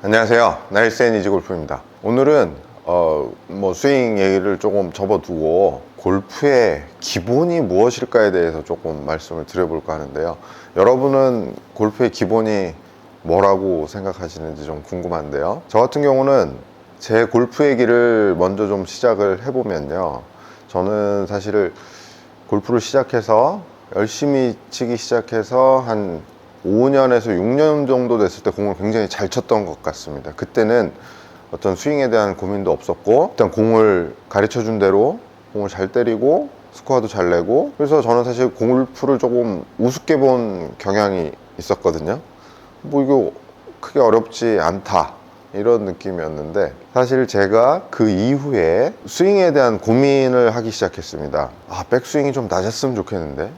안녕하세요. 나일스 앤 이지 골프입니다. 오늘은 스윙 얘기를 조금 접어두고 골프의 기본이 무엇일까에 대해서 조금 말씀을 드려볼까 하는데요. 여러분은 골프의 기본이 뭐라고 생각하시는지 좀 궁금한데요. 저 같은 경우는 제 골프 얘기를 먼저 좀 시작을 해보면요. 저는 사실 골프를 시작해서 열심히 치기 시작해서 한 5년에서 6년 정도 됐을 때 공을 굉장히 잘 쳤던 것 같습니다. 그때는 어떤 스윙에 대한 고민도 없었고 일단 공을 가르쳐 준 대로 공을 잘 때리고 스코어도 잘 내고, 그래서 저는 사실 골프를 조금 우습게 본 경향이 있었거든요. 뭐 이거 크게 어렵지 않다 이런 느낌이었는데, 사실 제가 그 이후에 스윙에 대한 고민을 하기 시작했습니다. 백스윙이 좀 낮았으면 좋겠는데,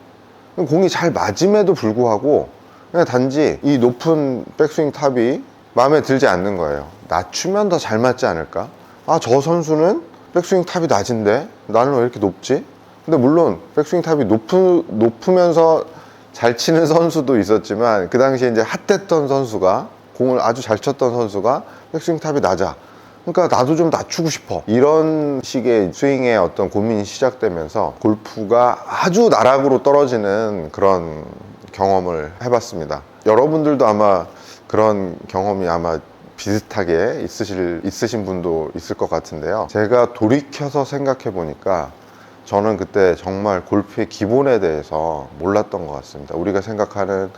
공이 잘 맞음에도 불구하고 그냥 단지 이 높은 백스윙 탑이 마음에 들지 않는 거예요. 낮추면 더 잘 맞지 않을까? 저 선수는 백스윙 탑이 낮은데 나는 왜 이렇게 높지? 근데 물론 백스윙 탑이 높으면서 잘 치는 선수도 있었지만, 그 당시에 이제 핫했던 선수가, 공을 아주 잘 쳤던 선수가 백스윙 탑이 낮아. 그러니까 나도 좀 낮추고 싶어. 이런 식의 스윙의 어떤 고민이 시작되면서 골프가 아주 나락으로 떨어지는 그런 경험을 해봤습니다. 여러분들도 아마 그런 경험이 아마 비슷하게 있으신 분도 있을 것 같은데요. 제가 돌이켜서 생각해 보니까 저는 그때 정말 골프의 기본에 대해서 몰랐던 것 같습니다. 우리가 생각하는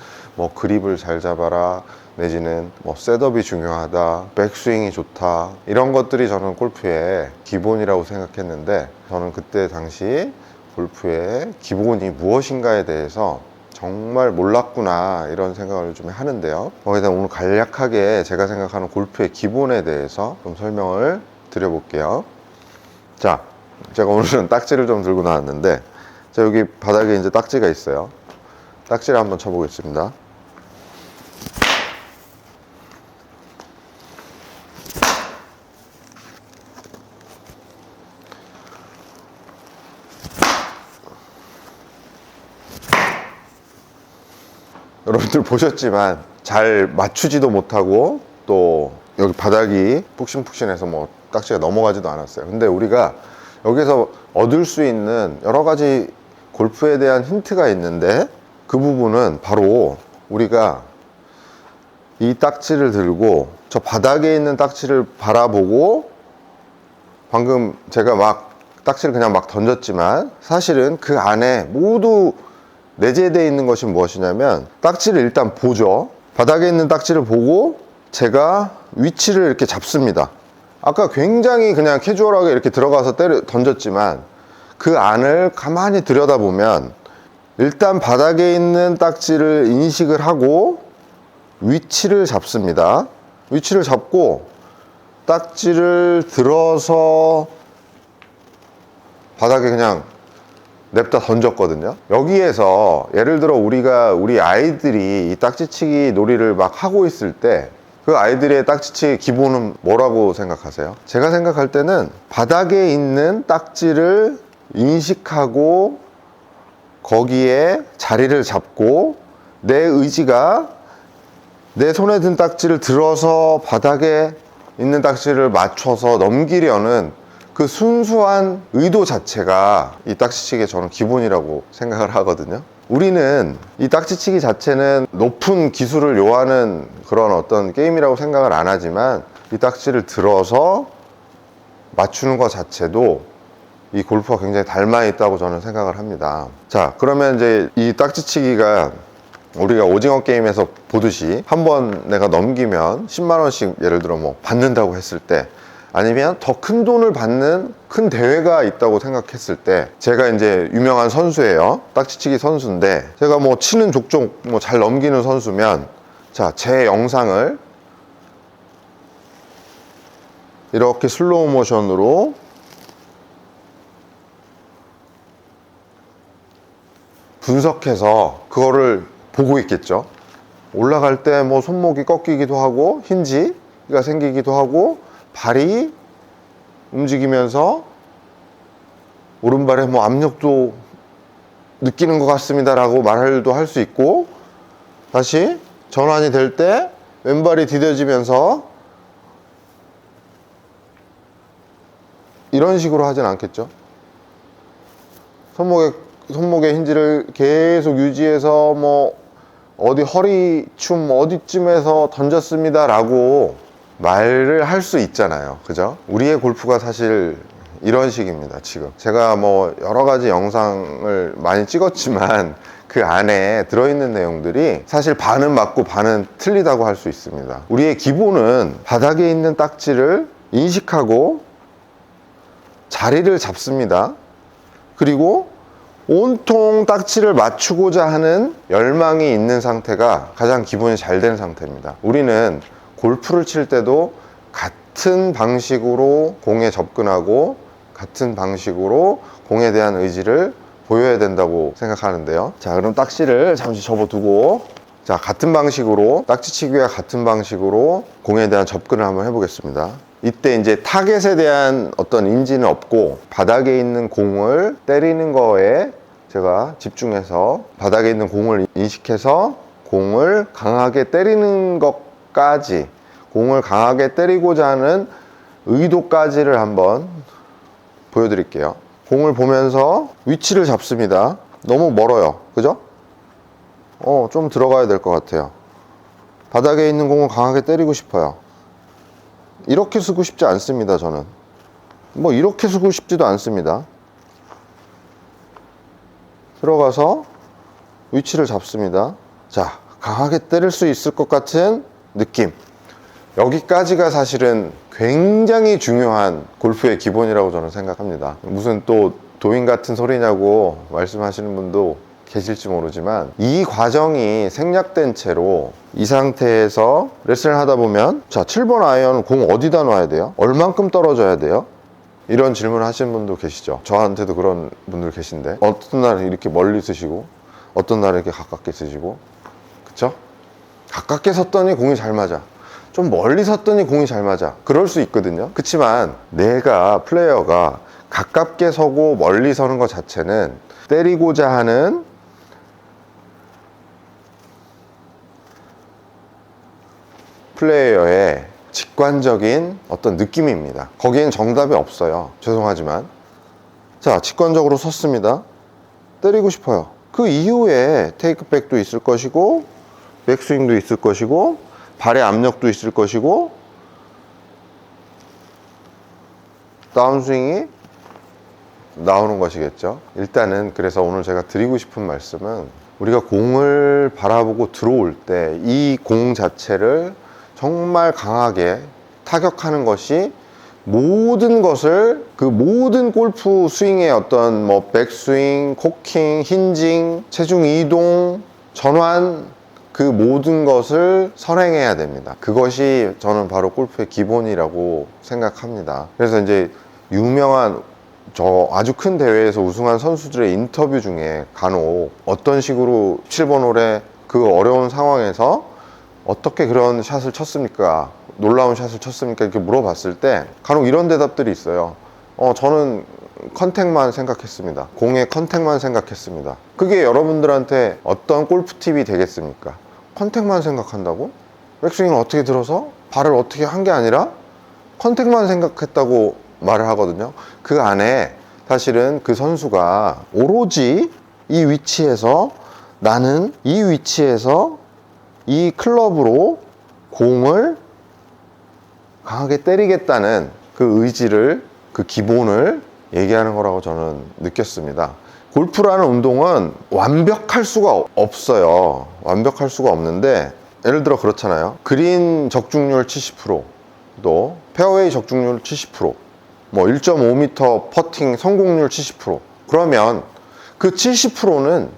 그립을 잘 잡아라, 내지는 셋업이 중요하다, 백스윙이 좋다, 이런 것들이 저는 골프의 기본이라고 생각했는데, 저는 그때 당시 골프의 기본이 무엇인가에 대해서 정말 몰랐구나 이런 생각을 좀 하는데요. 거기다 오늘 간략하게 제가 생각하는 골프의 기본에 대해서 좀 설명을 드려볼게요. 자, 제가 오늘은 딱지를 좀 들고 나왔는데, 여기 바닥에 이제 딱지가 있어요. 딱지를 한번 쳐보겠습니다. 여러분들 보셨지만 잘 맞추지도 못하고, 또 여기 바닥이 푹신푹신해서 딱지가 넘어가지도 않았어요. 근데 우리가 여기서 얻을 수 있는 여러 가지 골프에 대한 힌트가 있는데, 그 부분은 바로 우리가 이 딱지를 들고 저 바닥에 있는 딱지를 바라보고, 방금 제가 딱지를 그냥 막 던졌지만 사실은 그 안에 모두 내재되어 있는 것이 무엇이냐면, 딱지를 일단 보죠. 바닥에 있는 딱지를 보고 제가 위치를 이렇게 잡습니다. 아까 굉장히 그냥 캐주얼하게 이렇게 들어가서 던졌지만, 그 안을 가만히 들여다보면 일단 바닥에 있는 딱지를 인식을 하고 위치를 잡습니다. 위치를 잡고 딱지를 들어서 바닥에 그냥 냅다 던졌거든요. 여기에서 예를 들어 우리 아이들이 이 딱지치기 놀이를 막 하고 있을 때, 그 아이들의 딱지치기 기본은 뭐라고 생각하세요? 제가 생각할 때는 바닥에 있는 딱지를 인식하고 거기에 자리를 잡고 내 의지가 내 손에 든 딱지를 들어서 바닥에 있는 딱지를 맞춰서 넘기려는 그 순수한 의도 자체가 이 딱지치기의 저는 기본이라고 생각을 하거든요. 우리는 이 딱지치기 자체는 높은 기술을 요하는 그런 어떤 게임이라고 생각을 안 하지만, 이 딱지를 들어서 맞추는 것 자체도 이 골프와 굉장히 닮아 있다고 저는 생각을 합니다. 자, 그러면 이제 이 딱지치기가 우리가 오징어 게임에서 보듯이 한번 내가 넘기면 10만 원씩 예를 들어 받는다고 했을 때, 아니면 더 큰 돈을 받는 큰 대회가 있다고 생각했을 때, 제가 이제 유명한 선수예요. 딱지치기 선수인데, 제가 치는 족족 잘 넘기는 선수면, 자, 제 영상을 이렇게 슬로우 모션으로 분석해서 그거를 보고 있겠죠. 올라갈 때 손목이 꺾이기도 하고 힌지가 생기기도 하고 발이 움직이면서 오른발에 압력도 느끼는 것 같습니다 라고 말도 할 수 있고, 다시 전환이 될 때 왼발이 디뎌지면서, 왼발이 움직이면서 발이 움직이기도 하고, 발이 움직이면서 오른발에 압력도 느끼는 것 같습니다 라고 말을 할 수 있고, 다시 전환이 될 때 왼발이 디뎌지면서 발이 움직이면서 오른발에 압력도 느끼는 것 같습니다 라고 말을 할 수 있고, 다시 전환이 될 때 이런 식으로 하진 않겠죠. 손목의 힌지를 계속 유지해서 뭐 어디 허리춤 어디쯤에서 던졌습니다 라고 말을 할 수 있잖아요. 그죠? 우리의 골프가 사실 이런 식입니다. 지금 제가 뭐 여러 가지 영상을 많이 찍었지만 그 안에 들어있는 내용들이 사실 반은 맞고 반은 틀리다고 할 수 있습니다. 우리의 기본은 바닥에 있는 딱지를 인식하고 자리를 잡습니다. 그리고 온통 딱지를 맞추고자 하는 열망이 있는 상태가 가장 기본이 잘 된 상태입니다. 우리는 골프를 칠 때도 같은 방식으로 공에 접근하고 같은 방식으로 공에 대한 의지를 보여야 된다고 생각하는데요. 자, 그럼 딱지를 잠시 접어두고, 자, 같은 방식으로, 딱지치기와 같은 방식으로 공에 대한 접근을 한번 해보겠습니다. 이때 이제 타겟에 대한 어떤 인지는 없고 바닥에 있는 공을 때리는 거에 제가 집중해서 바닥에 있는 공을 인식해서 공을 강하게 때리는 것까지, 공을 강하게 때리고자 하는 의도까지를 한번 보여드릴게요. 공을 보면서 위치를 잡습니다. 너무 멀어요. 그죠? 좀 들어가야 될 것 같아요. 바닥에 있는 공을 강하게 때리고 싶어요. 이렇게 쓰고 싶지 않습니다. 저는 뭐 이렇게 쓰고 싶지도 않습니다. 들어가서 위치를 잡습니다. 자, 강하게 때릴 수 있을 것 같은 느낌, 여기까지가 사실은 굉장히 중요한 골프의 기본이라고 저는 생각합니다. 무슨 또 도인 같은 소리냐고 말씀하시는 분도 계실지 모르지만 이 과정이 생략된 채로 이 상태에서 레슨을 하다 보면, 자, 7번 아이언 공 어디다 놔야 돼요? 얼만큼 떨어져야 돼요? 이런 질문을 하시는 분도 계시죠. 저한테도 그런 분들 계신데, 어떤 날은 이렇게 멀리 쓰시고 어떤 날은 이렇게 가깝게 쓰시고, 그쵸? 가깝게 섰더니 공이 잘 맞아, 좀 멀리 섰더니 공이 잘 맞아, 그럴 수 있거든요. 그치만 내가, 플레이어가 가깝게 서고 멀리 서는 것 자체는 때리고자 하는 플레이어의 직관적인 어떤 느낌입니다. 거기엔 정답이 없어요. 죄송하지만. 자, 직관적으로 섰습니다. 때리고 싶어요. 그 이후에 테이크백도 있을 것이고 백스윙도 있을 것이고 발의 압력도 있을 것이고 다운스윙이 나오는 것이겠죠. 일단은 그래서 오늘 제가 드리고 싶은 말씀은, 우리가 공을 바라보고 들어올 때 이 공 자체를 정말 강하게 타격하는 것이 모든 것을, 그 모든 골프 스윙의 어떤 뭐 백스윙, 코킹, 힌징, 체중 이동, 전환, 그 모든 것을 선행해야 됩니다. 그것이 저는 바로 골프의 기본이라고 생각합니다. 그래서 이제 유명한 저 아주 큰 대회에서 우승한 선수들의 인터뷰 중에 간혹 어떤 식으로 7번 홀에 그 어려운 상황에서 어떻게 그런 샷을 쳤습니까? 놀라운 샷을 쳤습니까? 이렇게 물어봤을 때 간혹 이런 대답들이 있어요. 저는 컨택만 생각했습니다. 공의 컨택만 생각했습니다. 그게 여러분들한테 어떤 골프 팁이 되겠습니까? 컨택만 생각한다고? 백스윙을 어떻게 들어서 발을 어떻게 한 게 아니라 컨택만 생각했다고 말을 하거든요. 그 안에 사실은 그 선수가 오로지 이 위치에서, 나는 이 위치에서 이 클럽으로 공을 강하게 때리겠다는 그 의지를, 그 기본을 얘기하는 거라고 저는 느꼈습니다. 골프라는 운동은 완벽할 수가 없어요. 완벽할 수가 없는데, 예를 들어 그렇잖아요. 그린 적중률 70%, 또 페어웨이 적중률 70%, 뭐 1.5m 퍼팅 성공률 70%. 그러면 그 70%는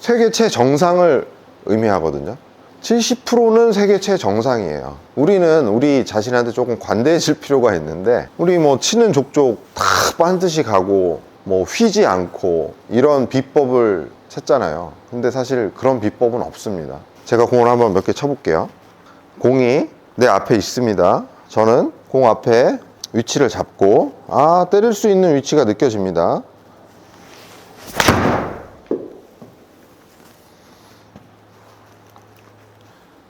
세계 최정상을 의미하거든요. 70%는 세계 최정상이에요. 우리는 우리 자신한테 조금 관대해질 필요가 있는데, 우리 뭐 치는 족족 다 반드시 가고 뭐 휘지 않고 이런 비법을 찾잖아요. 근데 사실 그런 비법은 없습니다. 제가 공을 한번 몇 개 쳐볼게요. 공이 내 앞에 있습니다. 저는 공 앞에 위치를 잡고, 때릴 수 있는 위치가 느껴집니다.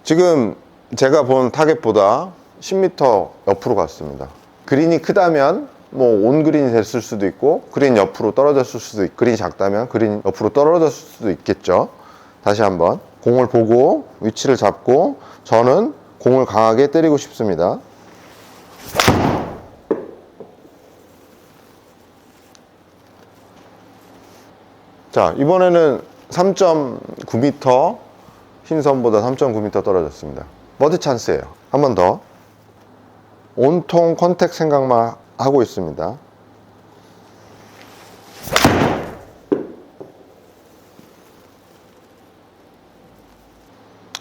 지금 제가 본 타겟보다 10m 옆으로 갔습니다. 그린이 크다면 뭐 온그린이 됐을 수도 있고, 그린 옆으로 떨어졌을 수도 있고, 그린이 작다면 그린 옆으로 떨어졌을 수도 있겠죠. 다시 한번 공을 보고 위치를 잡고, 저는 공을 강하게 때리고 싶습니다. 자, 이번에는 3.9m, 흰선보다 3.9m 떨어졌습니다. 버디 찬스예요. 한 번 더. 온통 컨택 생각만 하고 있습니다.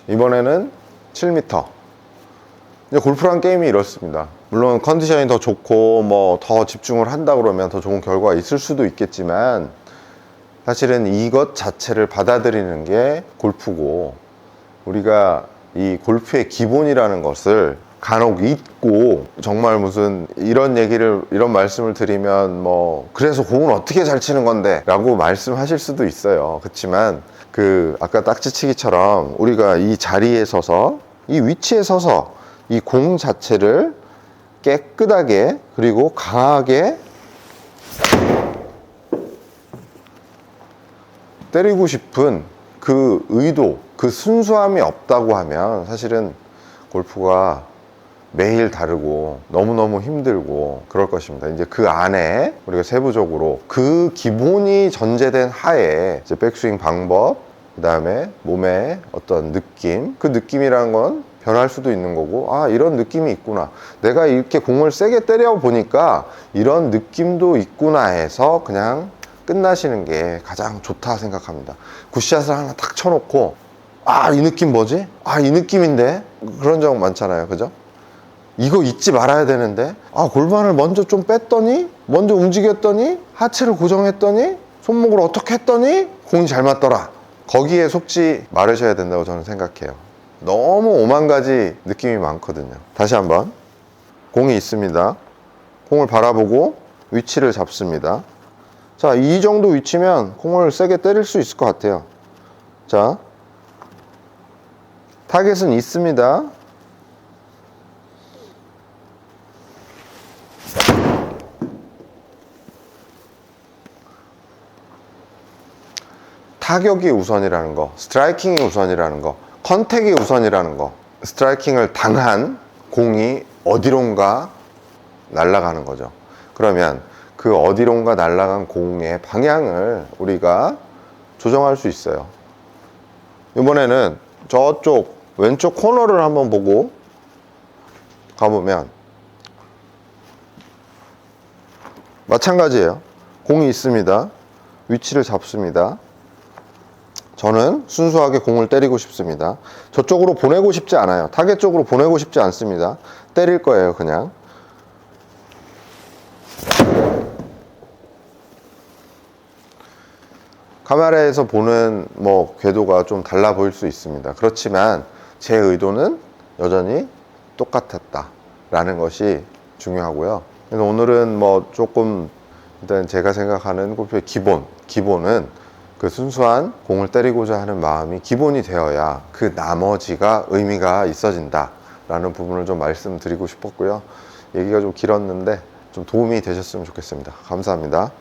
이번에는 7m. 이제 골프란 게임이 이렇습니다. 물론 컨디션이 더 좋고 뭐 더 집중을 한다 그러면 더 좋은 결과가 있을 수도 있겠지만, 사실은 이것 자체를 받아들이는 게 골프고, 우리가 이 골프의 기본이라는 것을 간혹 잊고, 정말 무슨 이런 말씀을 드리면 뭐 그래서 공은 어떻게 잘 치는 건데 라고 말씀하실 수도 있어요. 그렇지만 아까 딱지치기처럼 우리가 이 자리에 서서, 이 위치에 서서 이 공 자체를 깨끗하게 그리고 강하게 때리고 싶은 그 의도, 그 순수함이 없다고 하면 사실은 골프가 매일 다르고 너무너무 힘들고 그럴 것입니다. 이제 그 안에 우리가 세부적으로 그 기본이 전제된 하에 이제 백스윙 방법, 그 다음에 몸의 어떤 느낌, 그 느낌이라는 건 변할 수도 있는 거고, 아, 이런 느낌이 있구나, 내가 이렇게 공을 세게 때려 보니까 이런 느낌도 있구나 해서 그냥 끝나시는 게 가장 좋다 생각합니다. 굿샷을 하나 탁 쳐놓고, 아, 이 느낌 뭐지? 아, 이 느낌인데? 그런 적 많잖아요. 그죠? 이거 잊지 말아야 되는데, 아, 골반을 먼저 좀 뺐더니, 먼저 움직였더니, 하체를 고정했더니, 손목을 어떻게 했더니 공이 잘 맞더라. 거기에 속지 말으셔야 된다고 저는 생각해요. 너무 오만 가지 느낌이 많거든요. 다시 한번. 공이 있습니다. 공을 바라보고 위치를 잡습니다. 자, 이 정도 위치면 공을 세게 때릴 수 있을 것 같아요. 자, 타겟은 있습니다. 타격이 우선이라는 거, 스트라이킹이 우선이라는 거, 컨택이 우선이라는 거. 스트라이킹을 당한 공이 어디론가 날아가는 거죠. 그러면 그 어디론가 날아간 공의 방향을 우리가 조정할 수 있어요. 이번에는 저쪽 왼쪽 코너를 한번 보고 가보면 마찬가지예요. 공이 있습니다. 위치를 잡습니다. 저는 순수하게 공을 때리고 싶습니다. 저쪽으로 보내고 싶지 않아요. 타겟 쪽으로 보내고 싶지 않습니다. 때릴 거예요, 그냥. 카메라에서 보는 뭐 궤도가 좀 달라 보일 수 있습니다. 그렇지만 제 의도는 여전히 똑같았다라는 것이 중요하고요. 그래서 오늘은 뭐 조금, 일단 제가 생각하는 골프의 기본은 그 순수한 공을 때리고자 하는 마음이 기본이 되어야 그 나머지가 의미가 있어진다 라는 부분을 좀 말씀드리고 싶었고요. 얘기가 좀 길었는데 좀 도움이 되셨으면 좋겠습니다. 감사합니다.